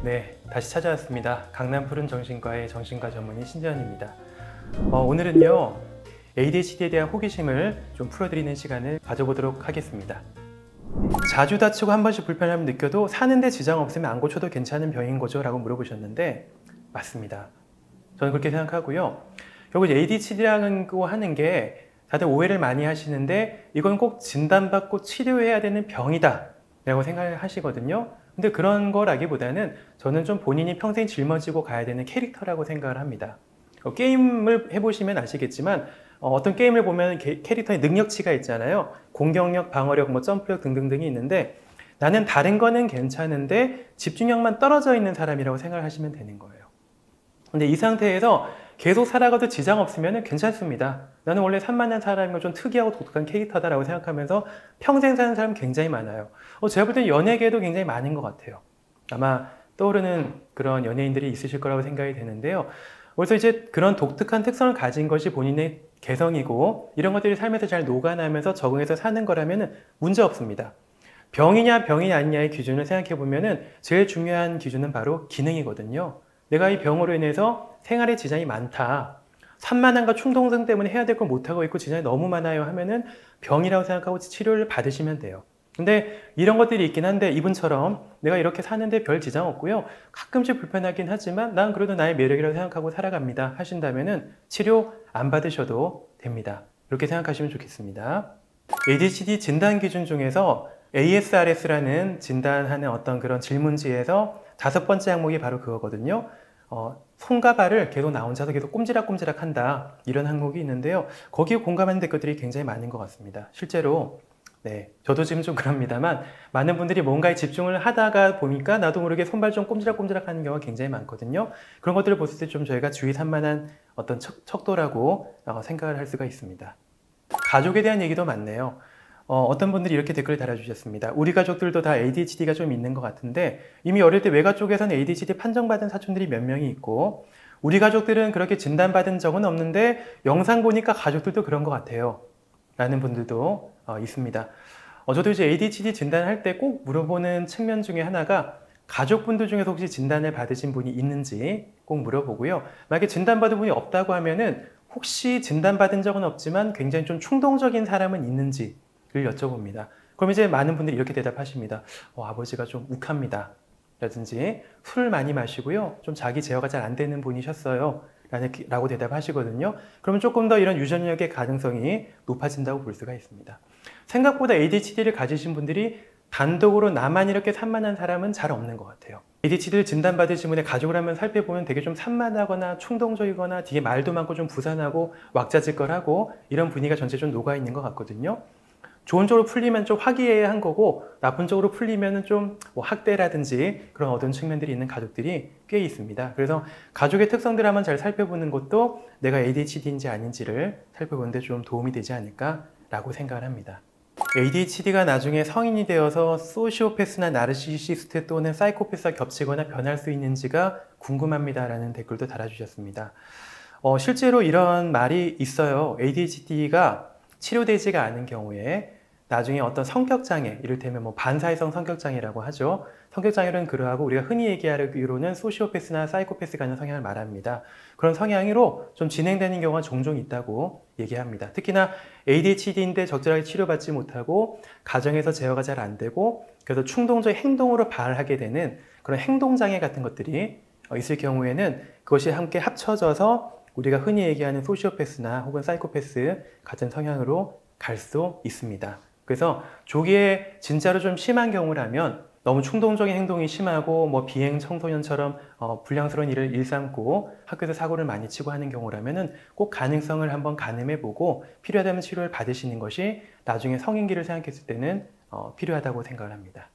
네, 다시 찾아왔습니다. 강남 푸른 정신과의 정신과 전문의 신재현입니다. 오늘은요, ADHD에 대한 호기심을 좀 풀어드리는 시간을 가져보도록 하겠습니다. 자주 다치고 한 번씩 불편함을 느껴도 사는데 지장 없으면 안 고쳐도 괜찮은 병인 거죠? 라고 물어보셨는데 맞습니다. 저는 그렇게 생각하고요. 결국 ADHD라고 하는 게 다들 오해를 많이 하시는데 이건 꼭 진단받고 치료해야 되는 병이다 라고 생각을 하시거든요. 근데 그런 거라기보다는 저는 좀 본인이 평생 짊어지고 가야 되는 캐릭터라고 생각을 합니다. 게임을 해보시면 아시겠지만 어떤 게임을 보면 캐릭터의 능력치가 있잖아요. 공격력, 방어력, 점프력 등등등이 있는데 나는 다른 거는 괜찮은데 집중력만 떨어져 있는 사람이라고 생각을 하시면 되는 거예요. 근데 이 상태에서 계속 살아가도 지장 없으면 괜찮습니다. 나는 원래 산만한 사람이고 좀 특이하고 독특한 캐릭터다라고 생각하면서 평생 사는 사람 굉장히 많아요. 제가 볼 때는 연예계에도 굉장히 많은 것 같아요. 아마 떠오르는 그런 연예인들이 있으실 거라고 생각이 되는데요. 그래서 이제 그런 독특한 특성을 가진 것이 본인의 개성이고 이런 것들이 삶에서 잘 녹아나면서 적응해서 사는 거라면 문제 없습니다. 병이냐 병이 아니냐의 기준을 생각해 보면 제일 중요한 기준은 바로 기능이거든요. 내가 이 병으로 인해서 생활에 지장이 많다. 산만함과 충동성 때문에 해야 될 걸 못하고 있고 지장이 너무 많아요 하면은 병이라고 생각하고 치료를 받으시면 돼요. 근데 이런 것들이 있긴 한데 이분처럼 내가 이렇게 사는데 별 지장 없고요. 가끔씩 불편하긴 하지만 난 그래도 나의 매력이라고 생각하고 살아갑니다 하신다면은 치료 안 받으셔도 됩니다. 이렇게 생각하시면 좋겠습니다. ADHD 진단 기준 중에서 ASRS라는 진단하는 어떤 그런 질문지에서 5번째 항목이 바로 그거거든요. 손과 발을 계속 나 혼자서 계속 꼼지락꼼지락 한다. 이런 항목이 있는데요. 거기에 공감하는 댓글들이 굉장히 많은 것 같습니다. 실제로 네, 저도 지금 좀 그럽니다만 많은 분들이 뭔가에 집중을 하다가 보니까 나도 모르게 손발 좀 꼼지락꼼지락 하는 경우가 굉장히 많거든요. 그런 것들을 봤을 때 좀 저희가 주의 산만한 어떤 척도라고 생각을 할 수가 있습니다. 가족에 대한 얘기도 많네요. 어떤 분들이 이렇게 댓글을 달아주셨습니다. 우리 가족들도 다 ADHD가 좀 있는 것 같은데 이미 어릴 때 외가 쪽에서는 ADHD 판정받은 사촌들이 몇 명이 있고 우리 가족들은 그렇게 진단받은 적은 없는데 영상 보니까 가족들도 그런 것 같아요. 라는 분들도 있습니다. 저도 이제 ADHD 진단할 때 꼭 물어보는 측면 중에 하나가 가족분들 중에서 혹시 진단을 받으신 분이 있는지 꼭 물어보고요. 만약에 진단받은 분이 없다고 하면은 혹시 진단받은 적은 없지만 굉장히 좀 충동적인 사람은 있는지를 여쭤봅니다. 그럼 이제 많은 분들이 이렇게 대답하십니다. 아버지가 좀 욱합니다. 라든지 술 많이 마시고요. 좀 자기 제어가 잘 안 되는 분이셨어요. 라고 대답하시거든요. 그러면 조금 더 이런 유전력의 가능성이 높아진다고 볼 수가 있습니다. 생각보다 ADHD를 가지신 분들이 단독으로 나만 이렇게 산만한 사람은 잘 없는 것 같아요. ADHD를 진단받으신 분의 가족을 한번 살펴보면 되게 좀 산만하거나 충동적이거나 되게 말도 많고 좀 부산하고 왁자지껄하고 이런 분위기가 전체 좀 녹아있는 것 같거든요. 좋은 쪽으로 풀리면 좀 화기애애한 거고 나쁜 쪽으로 풀리면 좀 학대라든지 그런 어두운 측면들이 있는 가족들이 꽤 있습니다. 그래서 가족의 특성들을 한번 잘 살펴보는 것도 내가 ADHD인지 아닌지를 살펴보는 데 좀 도움이 되지 않을까라고 생각을 합니다. ADHD가 나중에 성인이 되어서 소시오패스나 나르시시스트 또는 사이코패스와 겹치거나 변할 수 있는지가 궁금합니다 라는 댓글도 달아주셨습니다. 실제로 이런 말이 있어요. ADHD가 치료되지가 않은 경우에 나중에 어떤 성격장애, 이를테면 반사회성 성격장애라고 하죠. 성격장애는 그러하고 우리가 흔히 얘기하기로는 소시오패스나 사이코패스가 있는 성향을 말합니다. 그런 성향으로 좀 진행되는 경우가 종종 있다고 얘기합니다. 특히나 ADHD인데 적절하게 치료받지 못하고 가정에서 제어가 잘 안 되고 그래서 충동적 행동으로 발하게 되는 그런 행동장애 같은 것들이 있을 경우에는 그것이 함께 합쳐져서 우리가 흔히 얘기하는 소시오패스나 혹은 사이코패스 같은 성향으로 갈 수 있습니다. 그래서 조기에 진짜로 좀 심한 경우라면 너무 충동적인 행동이 심하고 비행 청소년처럼 불량스러운 일을 일삼고 학교에서 사고를 많이 치고 하는 경우라면 꼭 가능성을 한번 가늠해보고 필요하다면 치료를 받으시는 것이 나중에 성인기를 생각했을 때는 필요하다고 생각을 합니다.